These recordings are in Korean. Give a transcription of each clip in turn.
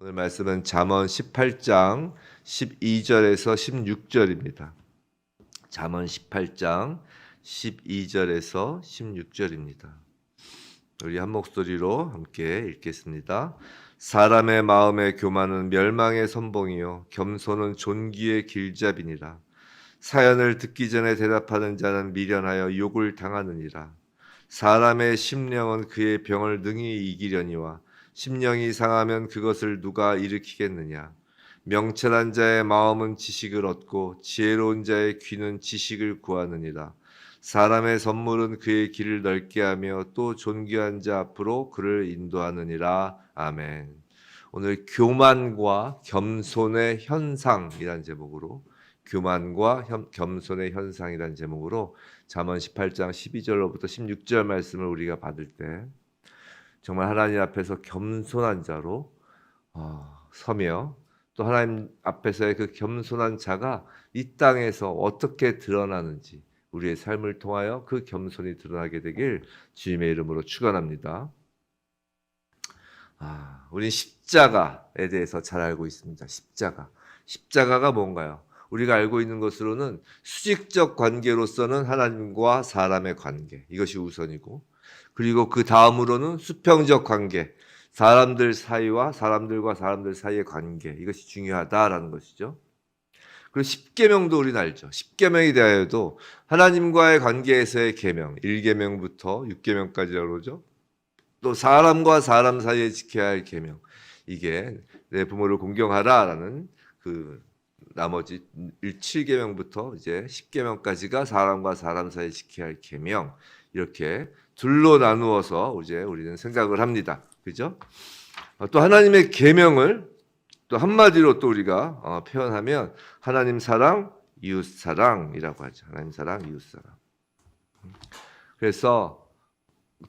오늘 말씀은 잠언 18장 12절에서 16절입니다. 잠언 18장 12절에서 16절입니다. 우리 한 목소리로 함께 읽겠습니다. 사람의 마음의 교만은 멸망의 선봉이요 겸손은 존귀의 길잡이니라. 사연을 듣기 전에 대답하는 자는 미련하여 욕을 당하느니라. 사람의 심령은 그의 병을 능히 이기려니와 심령이 상하면 그것을 누가 일으키겠느냐. 명철한 자의 마음은 지식을 얻고 지혜로운 자의 귀는 지식을 구하느니라. 사람의 선물은 그의 길을 넓게 하며 또 존귀한 자 앞으로 그를 인도하느니라. 아멘. 오늘 교만과 겸손의 현상이라는 제목으로 겸손의 현상이라는 제목으로 잠언 18장 12절로부터 16절 말씀을 우리가 받을 때 정말 하나님 앞에서 겸손한 자로 서며 또 하나님 앞에서의 그 겸손한 자가 이 땅에서 어떻게 드러나는지 우리의 삶을 통하여 그 겸손이 드러나게 되길 주님의 이름으로 축원합니다. 우린 십자가에 대해서 잘 알고 있습니다. 십자가가 뭔가요? 우리가 알고 있는 것으로는 수직적 관계로서는 하나님과 사람의 관계, 이것이 우선이고, 그리고 그 다음으로는 수평적 관계, 사람들 사이와 사람들과 사람들 사이의 관계, 이것이 중요하다라는 것이죠. 그리고 십계명도 우리는 알죠. 십계명에 대하여도 하나님과의 관계에서의 계명, 1계명부터 6계명까지라고 그러죠. 또 사람과 사람 사이에 지켜야 할 계명, 이게 내 부모를 공경하라라는 그 나머지 7계명부터 이제 10계명까지가 사람과 사람 사이에 지켜야 할 계명, 이렇게 둘로 나누어서 이제 우리는 생각을 합니다. 그죠? 또 하나님의 계명을 또 한마디로 또 우리가 표현하면 하나님 사랑, 이웃 사랑이라고 하죠. 하나님 사랑, 이웃 사랑. 그래서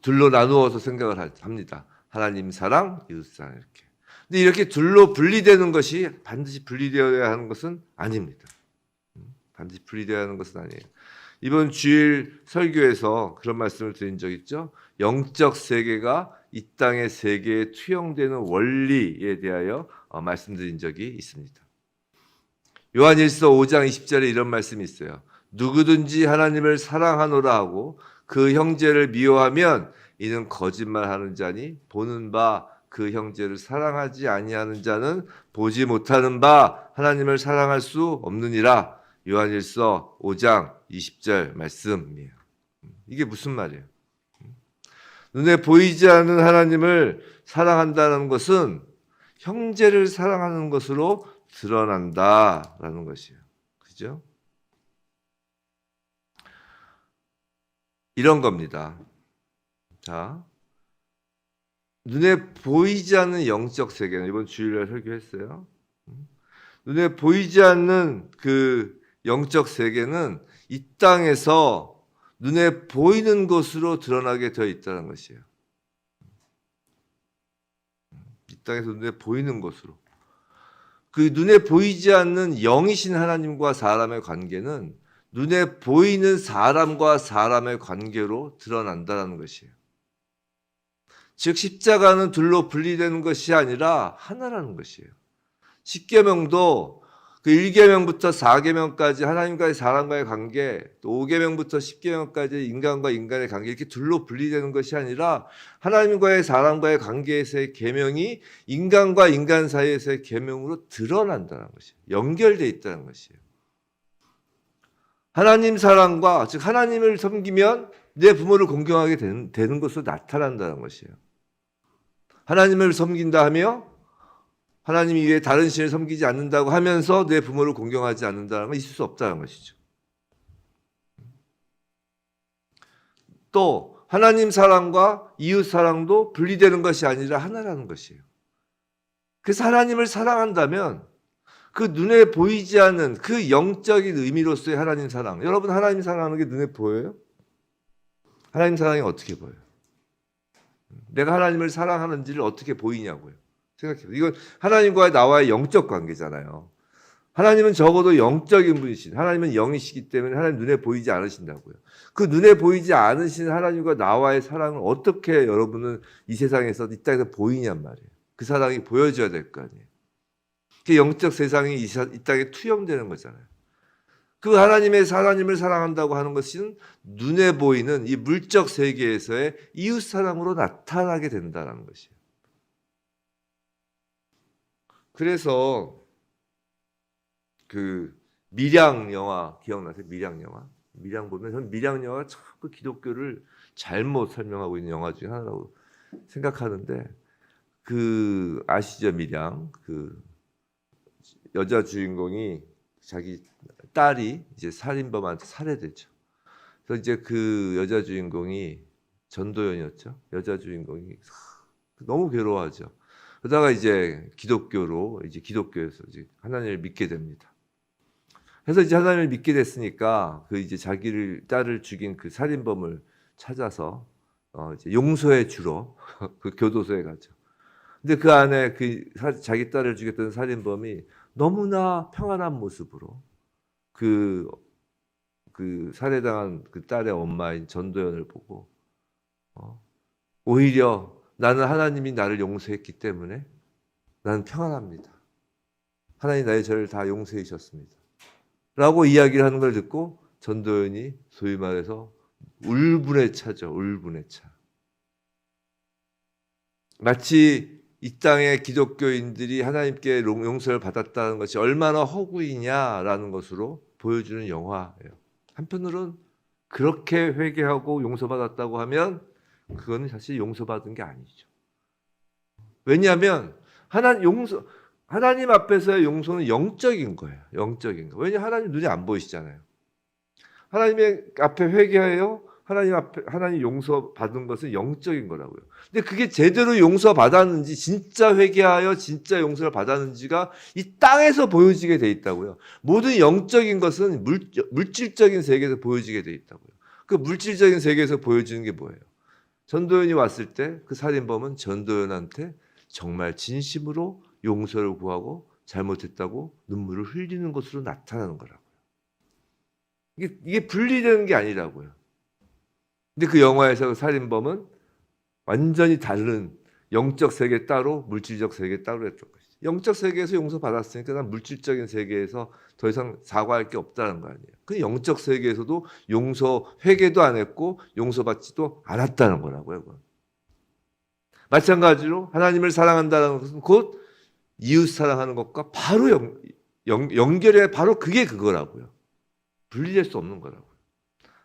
둘로 나누어서 생각을 합니다. 하나님 사랑, 이웃 사랑 이렇게. 근데 이렇게 둘로 분리되는 것이 반드시 분리되어야 하는 것은 아닙니다. 반드시 분리되어야 하는 것은 아니에요. 이번 주일 설교에서 그런 말씀을 드린 적 있죠. 영적 세계가 이 땅의 세계에 투영되는 원리에 대하여 말씀드린 적이 있습니다. 요한일서 5장 20절에 이런 말씀이 있어요. 누구든지 하나님을 사랑하노라 하고 그 형제를 미워하면 이는 거짓말하는 자니 보는 바 그 형제를 사랑하지 아니하는 자는 보지 못하는 바 하나님을 사랑할 수 없느니라. 요한일서 5장 20절 말씀이에요. 이게 무슨 말이에요? 눈에 보이지 않는 하나님을 사랑한다는 것은 형제를 사랑하는 것으로 드러난다라는 것이에요. 그죠? 이런 겁니다. 자, 눈에 보이지 않는 영적 세계는 이번 주일날 설교했어요. 눈에 보이지 않는 그 영적 세계는 이 땅에서 눈에 보이는 것으로 드러나게 되어 있다는 것이에요. 이 땅에서 눈에 보이는 것으로. 그 눈에 보이지 않는 영이신 하나님과 사람의 관계는 눈에 보이는 사람과 사람의 관계로 드러난다는 것이에요. 즉 십자가는 둘로 분리되는 것이 아니라 하나라는 것이에요. 십계명도 그 1계명부터 4계명까지 하나님과의 사람과의 관계, 또 5계명부터 10계명까지 인간과 인간의 관계, 이렇게 둘로 분리되는 것이 아니라 하나님과의 사람과의 관계에서의 계명이 인간과 인간 사이에서의 계명으로 드러난다는 것이에요. 연결되어 있다는 것이에요. 하나님 사랑과, 즉 하나님을 섬기면 내 부모를 공경하게 되는 것으로 나타난다는 것이에요. 하나님을 섬긴다 하며 하나님 이외에 다른 신을 섬기지 않는다고 하면서 내 부모를 공경하지 않는다는 건 있을 수 없다는 것이죠. 또 하나님 사랑과 이웃 사랑도 분리되는 것이 아니라 하나라는 것이에요. 그래서 하나님을 사랑한다면 그 눈에 보이지 않는 그 영적인 의미로서의 하나님 사랑, 여러분 하나님 사랑하는 게 눈에 보여요? 하나님 사랑이 어떻게 보여요? 내가 하나님을 사랑하는지를 어떻게 보이냐고요. 생각해보세요. 이건 하나님과의 나와의 영적 관계잖아요. 하나님은 적어도 영적인 분이신, 하나님은 영이시기 때문에 하나님 눈에 보이지 않으신다고요. 그 눈에 보이지 않으신 하나님과 나와의 사랑을 어떻게 여러분은 이 세상에서, 이 땅에서 보이냔 말이에요. 그 사랑이 보여져야 될 거 아니에요. 그 영적 세상이 이 땅에 투영되는 거잖아요. 그 하나님을 사랑한다고 하는 것은 눈에 보이는 이 물적 세계에서의 이웃 사랑으로 나타나게 된다는 것이에요. 그래서 그 밀양 영화 기억나세요? 밀양 영화. 밀양 보면 저는 밀양 영화가 자꾸 기독교를 잘못 설명하고 있는 영화 중에 하나라고 생각하는데, 그 아시죠? 밀양. 그 여자 주인공이 자기 딸이 이제 살인범한테 살해되죠. 그래서 이제 그 여자 주인공이 전도연이었죠. 여자 주인공이 너무 괴로워하죠. 그러다가 이제 기독교에서 이제 하나님을 믿게 됩니다. 그래서 이제 하나님을 믿게 됐으니까 그 이제 자기를 딸을 죽인 그 살인범을 찾아서 이제 용서해 주러 그 교도소에 가죠. 근데 그 안에 자기 딸을 죽였던 살인범이 너무나 평안한 모습으로 그 살해당한 그 딸의 엄마인 전도연을 보고 오히려 나는 하나님이 나를 용서했기 때문에 나는 평안합니다. 하나님 나의 죄를 다 용서해 주셨습니다. 라고 이야기를 하는 걸 듣고 전도연이 소위 말해서 울분에 차죠. 울분에 차. 마치 이 땅의 기독교인들이 하나님께 용서를 받았다는 것이 얼마나 허구이냐라는 것으로 보여주는 영화예요. 한편으로는 그렇게 회개하고 용서받았다고 하면 그건 사실 용서받은 게 아니죠. 왜냐하면 하나님 앞에서의 용서는 영적인 거예요. 영적인 거. 왜냐하면 하나님 눈이 안 보이시잖아요. 하나님의 앞에 회개하여 하나님 용서받은 것은 영적인 거라고요. 근데 그게 제대로 용서받았는지, 진짜 회개하여 진짜 용서를 받았는지가 이 땅에서 보여지게 돼 있다고요. 모든 영적인 것은 물질적인 세계에서 보여지게 돼 있다고요. 그 물질적인 세계에서 보여지는 게 뭐예요? 전도연이 왔을 때 그 살인범은 전도연한테 정말 진심으로 용서를 구하고 잘못했다고 눈물을 흘리는 것으로 나타나는 거라고요. 이게 분리되는 게 아니라고요. 근데 그 영화에서 그 살인범은 완전히 다른 영적 세계 따로 물질적 세계 따로 했던 것이죠. 영적 세계에서 용서받았으니까 난 물질적인 세계에서 더 이상 사과할 게 없다는 거 아니에요. 그 영적 세계에서도 회개도 안 했고 용서받지도 않았다는 거라고요. 그건. 마찬가지로 하나님을 사랑한다는 것은 곧 이웃 사랑하는 것과 바로 연결해, 바로 그게 그거라고요. 분리될 수 없는 거라고요.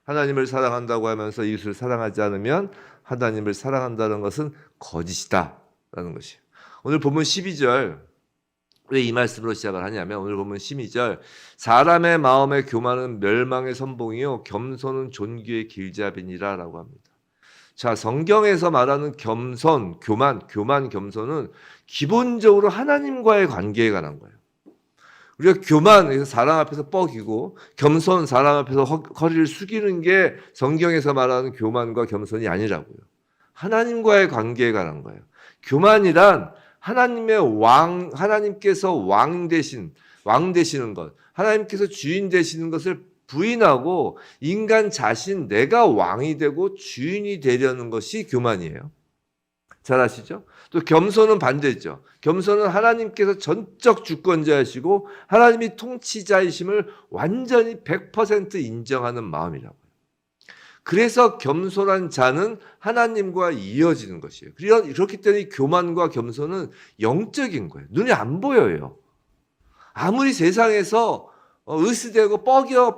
하나님을 사랑한다고 하면서 이웃을 사랑하지 않으면 하나님을 사랑한다는 것은 거짓이다라는 것이에요. 오늘 본문 12절, 왜 이 말씀으로 시작을 하냐면 오늘 본문 12절, 사람의 마음의 교만은 멸망의 선봉이요 겸손은 존귀의 길잡이니라 라고 합니다. 자, 성경에서 말하는 겸손, 교만, 겸손은 기본적으로 하나님과의 관계에 관한 거예요. 우리가 교만, 사람 앞에서 뻐기고 겸손, 사람 앞에서 허리를 숙이는 게 성경에서 말하는 교만과 겸손이 아니라고요. 하나님과의 관계에 관한 거예요. 교만이란 하나님께서 왕 되시는 것, 하나님께서 주인 되시는 것을 부인하고 인간 자신, 내가 왕이 되고 주인이 되려는 것이 교만이에요. 잘 아시죠? 또 겸손은 반대죠. 겸손은 하나님께서 전적 주권자이시고 하나님이 통치자이심을 완전히 100% 인정하는 마음이라고요. 그래서 겸손한 자는 하나님과 이어지는 것이에요. 그렇기 때문에 교만과 겸손은 영적인 거예요. 눈에 안 보여요. 아무리 세상에서 으스대고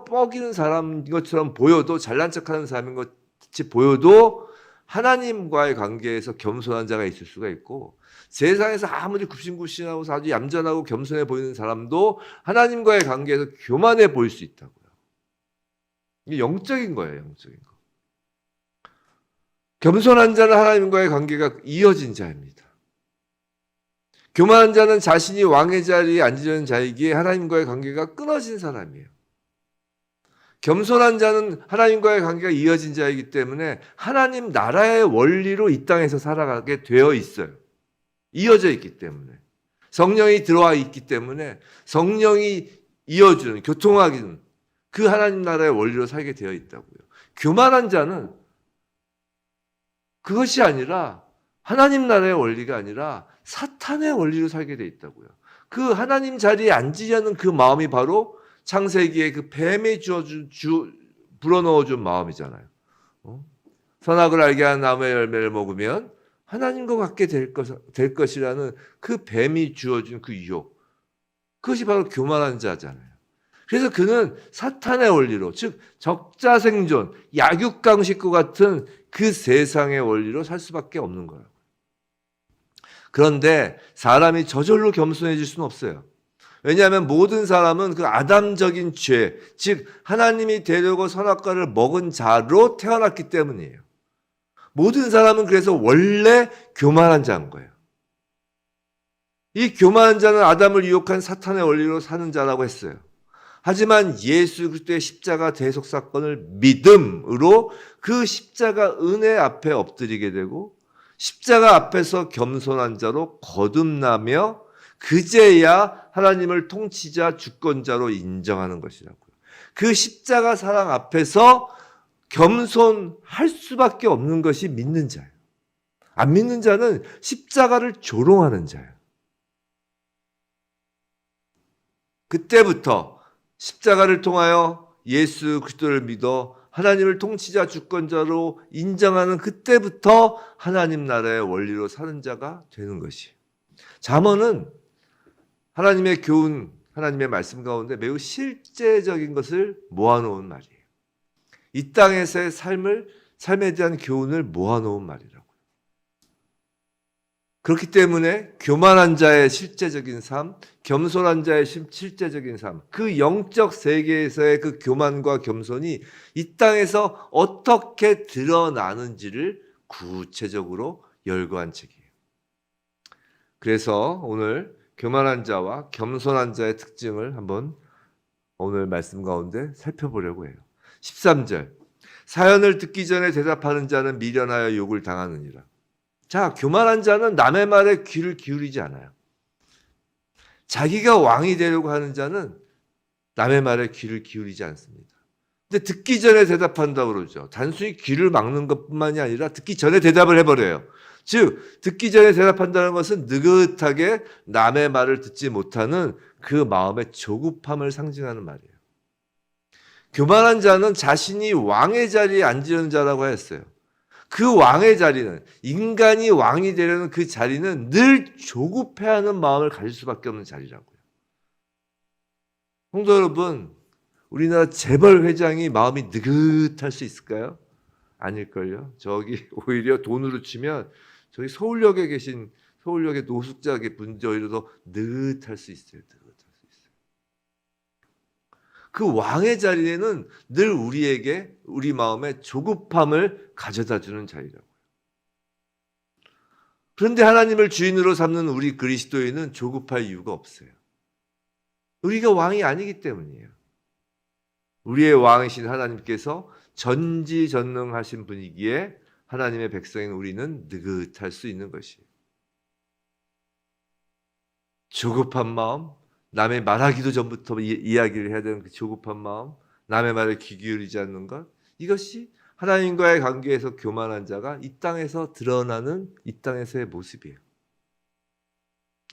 뻐기는 사람인 것처럼 보여도, 잘난 척하는 사람인 것 같이 보여도 하나님과의 관계에서 겸손한 자가 있을 수가 있고, 세상에서 아무리 굽신굽신하고 아주 얌전하고 겸손해 보이는 사람도 하나님과의 관계에서 교만해 보일 수 있다고요. 이게 영적인 거예요. 영적인 거. 겸손한 자는 하나님과의 관계가 이어진 자입니다. 교만한 자는 자신이 왕의 자리에 앉으려는 자이기에 하나님과의 관계가 끊어진 사람이에요. 겸손한 자는 하나님과의 관계가 이어진 자이기 때문에 하나님 나라의 원리로 이 땅에서 살아가게 되어 있어요. 이어져 있기 때문에. 성령이 들어와 있기 때문에 성령이 이어주는, 교통하기는 그 하나님 나라의 원리로 살게 되어 있다고요. 교만한 자는 그것이 아니라 하나님 나라의 원리가 아니라 사탄의 원리로 살게 돼 있다고요. 그 하나님 자리에 앉으려는 그 마음이 바로 창세기에 그 뱀이 불어넣어준 마음이잖아요. 선악을 알게 하는 나무의 열매를 먹으면 하나님과 같게 될 것이라는 그 뱀이 주어준 그 유혹. 그것이 바로 교만한 자잖아요. 그래서 그는 사탄의 원리로, 즉 적자생존, 약육강식과 같은 그 세상의 원리로 살 수밖에 없는 거예요. 그런데 사람이 저절로 겸손해질 수는 없어요. 왜냐하면 모든 사람은 그 아담적인 죄, 즉 하나님이 되려고 선악과를 먹은 자로 태어났기 때문이에요. 모든 사람은 그래서 원래 교만한 자인 거예요. 이 교만한 자는 아담을 유혹한 사탄의 원리로 사는 자라고 했어요. 하지만 예수 그리스도의 십자가 대속 사건을 믿음으로 그 십자가 은혜 앞에 엎드리게 되고 십자가 앞에서 겸손한 자로 거듭나며 그제야 하나님을 통치자 주권자로 인정하는 것이라고요. 그 십자가 사랑 앞에서 겸손할 수밖에 없는 것이 믿는 자예요. 안 믿는 자는 십자가를 조롱하는 자예요. 그때부터 십자가를 통하여 예수 그리스도를 믿어 하나님을 통치자 주권자로 인정하는 그때부터 하나님 나라의 원리로 사는 자가 되는 것이에요. 잠언은 하나님의 교훈, 하나님의 말씀 가운데 매우 실제적인 것을 모아놓은 말이에요. 이 땅에서의 삶에 대한 교훈을 모아놓은 말이라고요. 그렇기 때문에 교만한 자의 실제적인 삶, 겸손한 자의 실제적인 삶, 그 영적 세계에서의 그 교만과 겸손이 이 땅에서 어떻게 드러나는지를 구체적으로 열거한 책이에요. 그래서 오늘 교만한 자와 겸손한 자의 특징을 한번 오늘 말씀 가운데 살펴보려고 해요. 13절, 사연을 듣기 전에 대답하는 자는 미련하여 욕을 당하느니라. 자, 교만한 자는 남의 말에 귀를 기울이지 않아요. 자기가 왕이 되려고 하는 자는 남의 말에 귀를 기울이지 않습니다. 근데 듣기 전에 대답한다고 그러죠. 단순히 귀를 막는 것뿐만이 아니라 듣기 전에 대답을 해버려요. 즉, 듣기 전에 대답한다는 것은 느긋하게 남의 말을 듣지 못하는 그 마음의 조급함을 상징하는 말이에요. 교만한 자는 자신이 왕의 자리에 앉으려는 자라고 했어요. 그 왕의 자리는, 인간이 왕이 되려는 그 자리는 늘 조급해하는 마음을 가질 수밖에 없는 자리라고요. 성도 여러분, 우리나라 재벌 회장이 마음이 느긋할 수 있을까요? 아닐걸요. 저기 오히려 돈으로 치면 저기 서울역에 계신 서울역의 노숙자 분들 오히려 더 느긋할 수 있어요. 그 왕의 자리에는 늘 우리 마음에 조급함을 가져다 주는 자리라고요. 그런데 하나님을 주인으로 삼는 우리 그리스도인은 조급할 이유가 없어요. 우리가 왕이 아니기 때문이에요. 우리의 왕이신 하나님께서 전지전능하신 분이기에 하나님의 백성인 우리는 느긋할 수 있는 것이에요. 조급한 마음, 남의 말하기도 전부터 이야기를 해야 되는 그 조급한 마음, 남의 말에 귀 기울이지 않는 것, 이것이 하나님과의 관계에서 교만한 자가 이 땅에서 드러나는 이 땅에서의 모습이에요.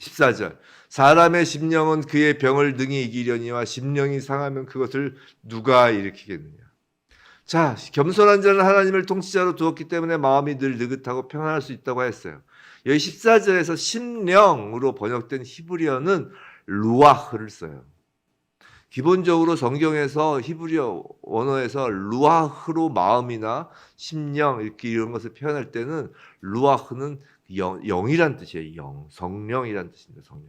14절, 사람의 심령은 그의 병을 능히 이기려니와 심령이 상하면 그것을 누가 일으키겠느냐. 자, 겸손한 자는 하나님을 통치자로 두었기 때문에 마음이 늘 느긋하고 평안할 수 있다고 했어요. 여기 14절에서 심령으로 번역된 히브리어는 루아흐를 써요. 기본적으로 성경에서 히브리어 원어에서 루아흐로 마음이나 심령 이렇게 이런 것을 표현할 때는 루아흐는 영이란 뜻이에요. 영, 성령이란 뜻입니다. 성령.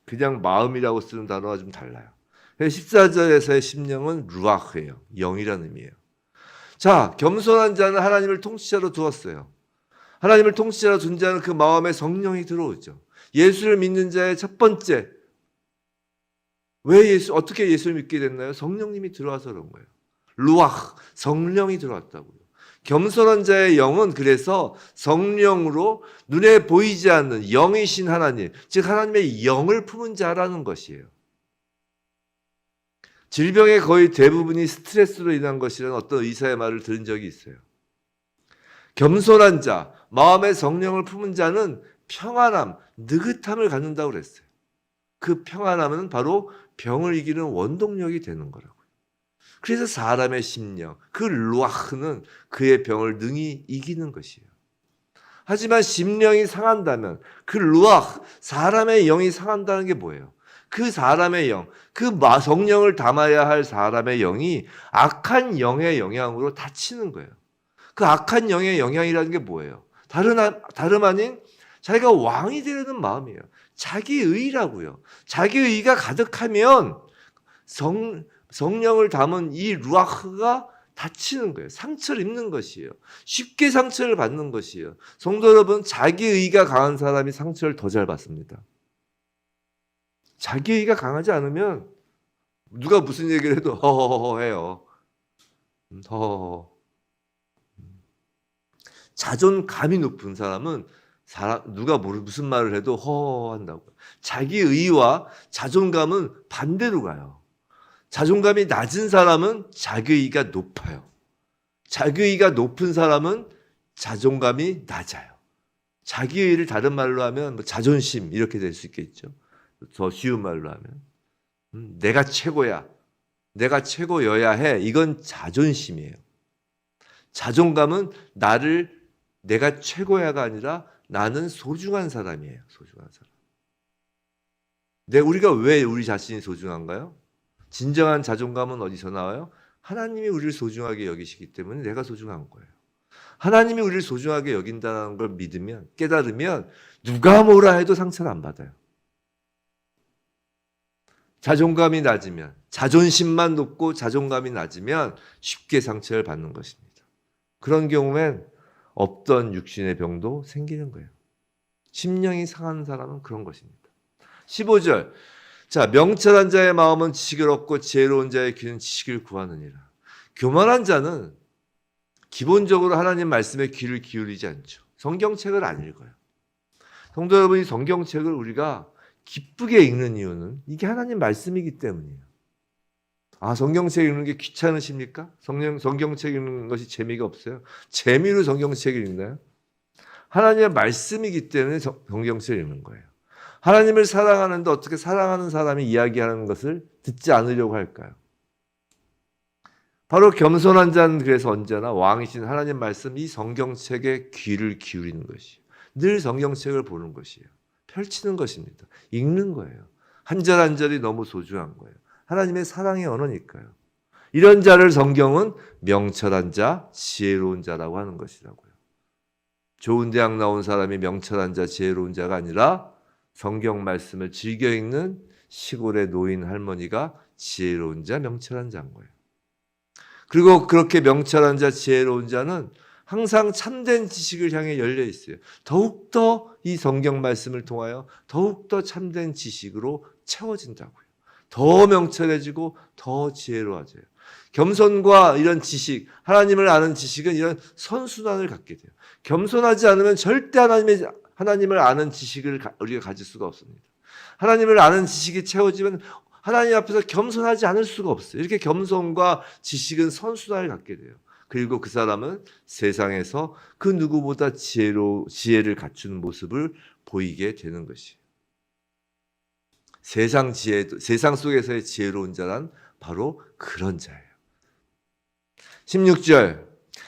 그냥 마음이라고 쓰는 단어가 좀 달라요. 14절에서의 심령은 루아흐예요. 영이라는 의미예요. 자, 겸손한 자는 하나님을 통치자로 두었어요. 하나님을 통치자로 둔 자는 그 마음에 성령이 들어오죠. 예수를 믿는 자의 첫 번째, 어떻게 예수를 믿게 됐나요? 성령님이 들어와서 그런 거예요. 루아흐, 성령이 들어왔다고요. 겸손한 자의 영은 그래서 성령으로 눈에 보이지 않는 영이신 하나님, 즉 하나님의 영을 품은 자라는 것이에요. 질병의 거의 대부분이 스트레스로 인한 것이라는 어떤 의사의 말을 들은 적이 있어요. 겸손한 자, 마음의 성령을 품은 자는 평안함, 느긋함을 갖는다고 그랬어요. 그 평안함은 바로 병을 이기는 원동력이 되는 거라고요. 그래서 사람의 심령, 그 루아흐는 그의 병을 능히 이기는 것이에요. 하지만 심령이 상한다면 그 루아흐, 사람의 영이 상한다는 게 뭐예요? 그 사람의 영, 그 성령을 담아야 할 사람의 영이 악한 영의 영향으로 다치는 거예요. 그 악한 영의 영향이라는 게 뭐예요? 다름 아닌 자기가 왕이 되려는 마음이에요. 자기의라고요. 자기의가 가득하면 성령을 담은 이 루아흐가 다치는 거예요. 상처를 입는 것이에요. 쉽게 상처를 받는 것이에요. 성도 여러분, 자기의가 강한 사람이 상처를 더 잘 받습니다. 자기의가 강하지 않으면 누가 무슨 얘기를 해도 허허허 해요. 허허허. 자존감이 높은 사람은 누가 무슨 말을 해도 허허 한다고. 자기의와 자존감은 반대로 가요. 자존감이 낮은 사람은 자기의가 높아요. 자기의가 높은 사람은 자존감이 낮아요. 자기의를 다른 말로 하면 자존심 이렇게 될 수 있겠죠. 더 쉬운 말로 하면 내가 최고야. 내가 최고여야 해. 이건 자존심이에요. 자존감은 내가 최고야가 아니라 나는 소중한 사람이에요. 소중한 사람. 우리가 왜 우리 자신이 소중한가요? 진정한 자존감은 어디서 나와요? 하나님이 우리를 소중하게 여기시기 때문에 내가 소중한 거예요. 하나님이 우리를 소중하게 여긴다는 걸 믿으면, 깨달으면 누가 뭐라 해도 상처를 안 받아요. 자존감이 낮으면, 자존심만 높고 자존감이 낮으면 쉽게 상처를 받는 것입니다. 그런 경우엔 없던 육신의 병도 생기는 거예요. 심령이 상한 사람은 그런 것입니다. 15절. 자, 명철한 자의 마음은 지식을 얻고 지혜로운 자의 귀는 지식을 구하느니라. 교만한 자는 기본적으로 하나님 말씀에 귀를 기울이지 않죠. 성경책을 안 읽어요. 성도 여러분이 성경책을 우리가 기쁘게 읽는 이유는 이게 하나님 말씀이기 때문이에요. 아, 성경책 읽는 게 귀찮으십니까? 성경책 읽는 것이 재미가 없어요? 재미로 성경책을 읽나요? 하나님의 말씀이기 때문에 성경책을 읽는 거예요. 하나님을 사랑하는데 어떻게 사랑하는 사람이 이야기하는 것을 듣지 않으려고 할까요? 바로 겸손한 자는 그래서 언제나 왕이신 하나님 말씀 이 성경책에 귀를 기울이는 것이에요. 늘 성경책을 보는 것이에요. 펼치는 것입니다. 읽는 거예요. 한 절 한 절이 너무 소중한 거예요. 하나님의 사랑의 언어니까요. 이런 자를 성경은 명철한 자, 지혜로운 자라고 하는 것이라고요. 좋은 대학 나온 사람이 명철한 자, 지혜로운 자가 아니라 성경 말씀을 즐겨 읽는 시골의 노인 할머니가 지혜로운 자, 명철한 자인 거예요. 그리고 그렇게 명철한 자, 지혜로운 자는 항상 참된 지식을 향해 열려 있어요. 더욱더 이 성경 말씀을 통하여 더욱더 참된 지식으로 채워진다고요. 더 명철해지고 더 지혜로워져요. 겸손과 이런 지식, 하나님을 아는 지식은 이런 선순환을 갖게 돼요. 겸손하지 않으면 절대 하나님을 아는 지식을 우리가 가질 수가 없습니다. 하나님을 아는 지식이 채워지면 하나님 앞에서 겸손하지 않을 수가 없어요. 이렇게 겸손과 지식은 선순환을 갖게 돼요. 그리고 그 사람은 세상에서 그 누구보다 지혜를 갖춘 모습을 보이게 되는 것이에요. 세상 속에서의 지혜로운 자란 바로 그런 자예요. 16절.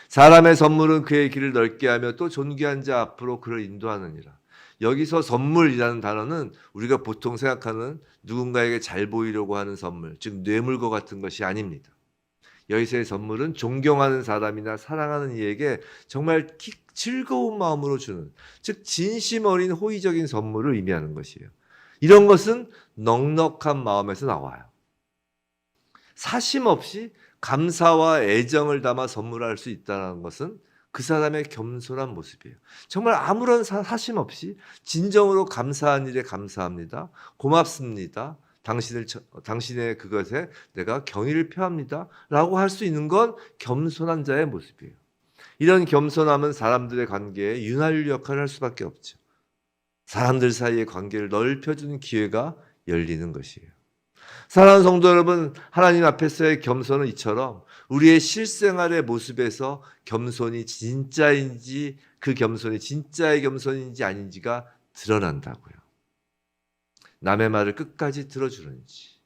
사람의 선물은 그의 길을 넓게 하며 또 존귀한 자 앞으로 그를 인도하느니라. 여기서 선물이라는 단어는 우리가 보통 생각하는 누군가에게 잘 보이려고 하는 선물, 즉 뇌물과 같은 것이 아닙니다. 여기서의 선물은 존경하는 사람이나 사랑하는 이에게 정말 즐거운 마음으로 주는, 즉 진심 어린 호의적인 선물을 의미하는 것이에요. 이런 것은 넉넉한 마음에서 나와요. 사심 없이 감사와 애정을 담아 선물할 수 있다는 것은 그 사람의 겸손한 모습이에요. 정말 아무런 사심 없이 진정으로 감사한 일에 감사합니다. 고맙습니다. 당신의 그것에 내가 경의를 표합니다. 라고 할 수 있는 건 겸손한 자의 모습이에요. 이런 겸손함은 사람들의 관계에 윤활유 역할을 할 수밖에 없죠. 사람들 사이의 관계를 넓혀주는 기회가 열리는 것이에요. 사랑하는 성도 여러분, 하나님 앞에서의 겸손은 이처럼 우리의 실생활의 모습에서 겸손이 진짜인지 그 겸손이 진짜의 겸손인지 아닌지가 드러난다고요. 남의 말을 끝까지 들어주는지,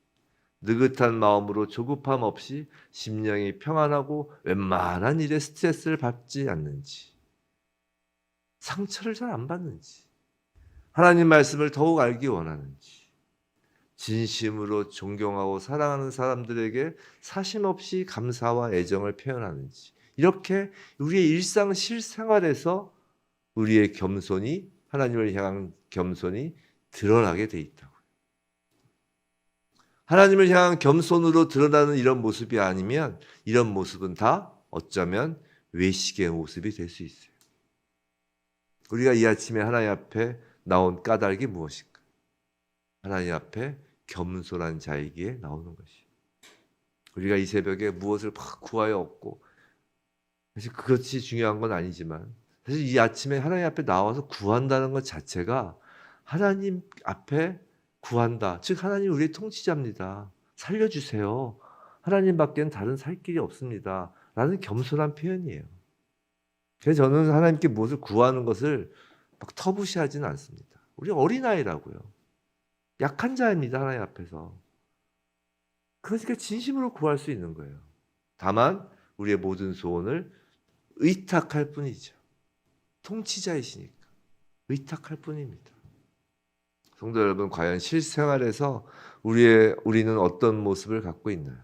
느긋한 마음으로 조급함 없이 심령이 평안하고 웬만한 일에 스트레스를 받지 않는지, 상처를 잘 안 받는지, 하나님 말씀을 더욱 알기 원하는지, 진심으로 존경하고 사랑하는 사람들에게 사심 없이 감사와 애정을 표현하는지, 이렇게 우리의 일상 실생활에서 우리의 겸손이, 하나님을 향한 겸손이 드러나게 돼 있다고요. 하나님을 향한 겸손으로 드러나는 이런 모습이 아니면 이런 모습은 다 어쩌면 외식의 모습이 될 수 있어요. 우리가 이 아침에 하나님 앞에 나온 까닭이 무엇일까? 하나님 앞에 겸손한 자이기에 나오는 것이. 우리가 이 새벽에 무엇을 막 구하여 얻고, 사실 그것이 중요한 건 아니지만, 사실 이 아침에 하나님 앞에 나와서 구한다는 것 자체가 하나님 앞에 구한다. 즉 하나님 우리의 통치자입니다. 살려주세요. 하나님밖에는 다른 살 길이 없습니다. 라는 겸손한 표현이에요. 그래서 저는 하나님께 무엇을 구하는 것을 막 터부시하지는 않습니다. 우리 어린아이라고요. 약한 자입니다. 하나님 앞에서. 그러니까 진심으로 구할 수 있는 거예요. 다만 우리의 모든 소원을 의탁할 뿐이죠. 통치자이시니까 의탁할 뿐입니다. 성도 여러분, 과연 실생활에서 우리는 어떤 모습을 갖고 있나요?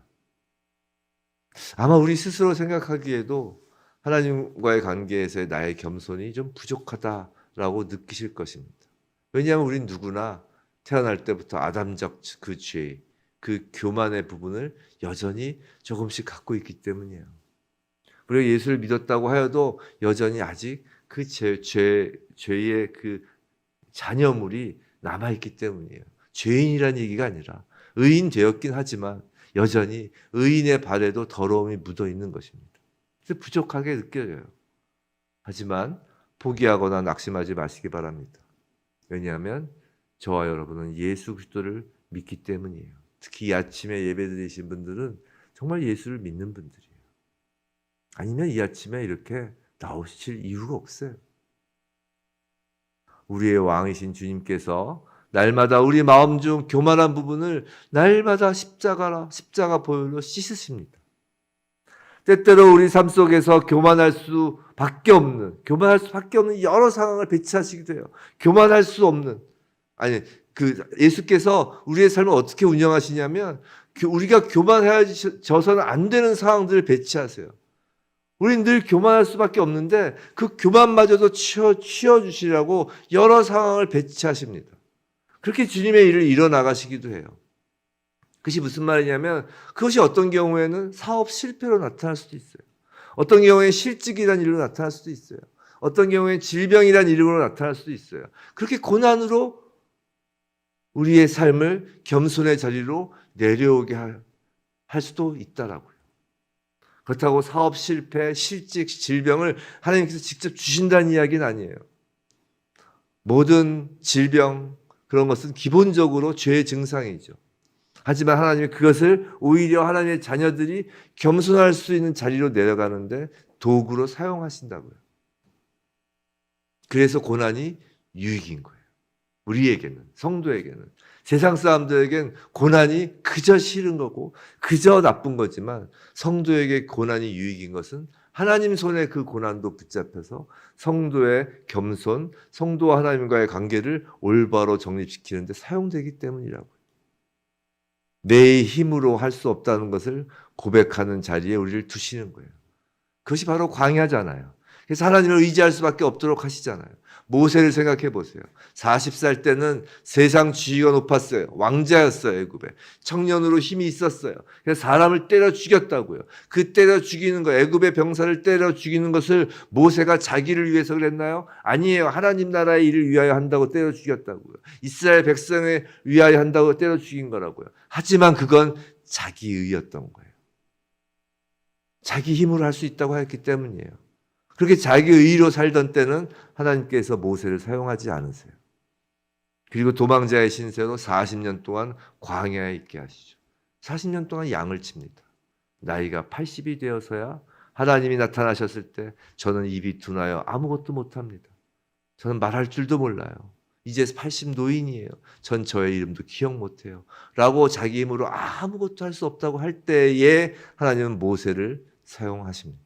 아마 우리 스스로 생각하기에도 하나님과의 관계에서의 나의 겸손이 좀 부족하다라고 느끼실 것입니다. 왜냐하면 우린 누구나 태어날 때부터 아담적 그 죄, 그 교만의 부분을 여전히 조금씩 갖고 있기 때문이에요. 우리가 예수를 믿었다고 하여도 여전히 아직 그 죄의 그 잔여물이 남아있기 때문이에요. 죄인이라는 얘기가 아니라 의인 되었긴 하지만 여전히 의인의 발에도 더러움이 묻어 있는 것입니다. 그래서 부족하게 느껴져요. 하지만 포기하거나 낙심하지 마시기 바랍니다. 왜냐하면 저와 여러분은 예수 그리스도를 믿기 때문이에요. 특히 이 아침에 예배드리신 분들은 정말 예수를 믿는 분들이에요. 아니면 이 아침에 이렇게 나오실 이유가 없어요. 우리의 왕이신 주님께서 날마다 우리 마음 중 교만한 부분을 날마다 십자가 보혈로 씻으십니다. 때때로 우리 삶 속에서 교만할 수밖에 없는 여러 상황을 배치하시기도 해요. 교만할 수 없는, 예수께서 우리의 삶을 어떻게 운영하시냐면 우리가 교만해져서는 안 되는 상황들을 배치하세요. 우린 늘 교만할 수밖에 없는데 그 교만마저도 치워주시라고 여러 상황을 배치하십니다. 그렇게 주님의 일을 이뤄나가시기도 해요. 그것이 무슨 말이냐면 그것이 어떤 경우에는 사업 실패로 나타날 수도 있어요. 어떤 경우에는 실직이라는 일로 나타날 수도 있어요. 어떤 경우에는 질병이라는 일로 나타날 수도 있어요. 그렇게 고난으로 우리의 삶을 겸손의 자리로 내려오게 할 수도 있다라고요. 그렇다고 사업 실패, 실직, 질병을 하나님께서 직접 주신다는 이야기는 아니에요. 모든 질병, 그런 것은 기본적으로 죄의 증상이죠. 하지만 하나님이 그것을 오히려 하나님의 자녀들이 겸손할 수 있는 자리로 내려가는데 도구로 사용하신다고요. 그래서 고난이 유익인 거예요. 우리에게는, 성도에게는. 세상 사람들에겐 고난이 그저 싫은 거고 그저 나쁜 거지만 성도에게 고난이 유익인 것은 하나님 손에 그 고난도 붙잡혀서 성도의 겸손, 성도와 하나님과의 관계를 올바로 정립시키는 데 사용되기 때문이라고요. 내 힘으로 할 수 없다는 것을 고백하는 자리에 우리를 두시는 거예요. 그것이 바로 광야잖아요. 그래서 하나님을 의지할 수밖에 없도록 하시잖아요. 모세를 생각해 보세요. 40살 때는 세상 지위가 높았어요. 왕자였어요. 애굽에. 청년으로 힘이 있었어요. 그래서 사람을 때려 죽였다고요. 그 때려 죽이는 거, 애굽의 병사를 때려 죽이는 것을 모세가 자기를 위해서 그랬나요? 아니에요. 하나님 나라의 일을 위하여 한다고 때려 죽였다고요. 이스라엘 백성을 위하여 한다고 때려 죽인 거라고요. 하지만 그건 자기의였던 거예요. 자기 힘으로 할 수 있다고 했기 때문이에요. 그렇게 자기 의로 살던 때는 하나님께서 모세를 사용하지 않으세요. 그리고 도망자의 신세로 40년 동안 광야에 있게 하시죠. 40년 동안 양을 칩니다. 나이가 80이 되어서야 하나님이 나타나셨을 때 저는 입이 둔하여 아무것도 못합니다. 저는 말할 줄도 몰라요. 이제 80 노인이에요. 전 저의 이름도 기억 못해요. 라고 자기 힘으로 아무것도 할 수 없다고 할 때에 하나님은 모세를 사용하십니다.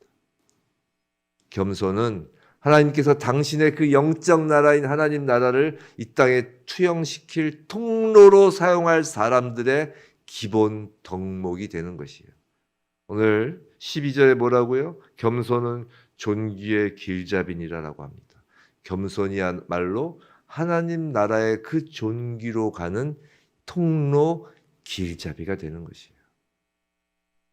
겸손은 하나님께서 당신의 그 영적 나라인 하나님 나라를 이 땅에 투영시킬 통로로 사용할 사람들의 기본 덕목이 되는 것이에요. 오늘 12절에 뭐라고요? 겸손은 존귀의 길잡이니라라고 합니다. 겸손이야말로 하나님 나라의 그 존귀로 가는 통로 길잡이가 되는 것이에요.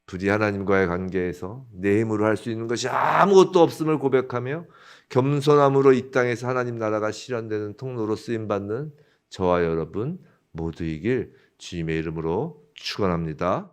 부디 하나님과의 관계에서 내 힘으로 할 수 있는 것이 아무것도 없음을 고백하며 겸손함으로 이 땅에서 하나님 나라가 실현되는 통로로 쓰임받는 저와 여러분 모두이길 주님의 이름으로 축원합니다.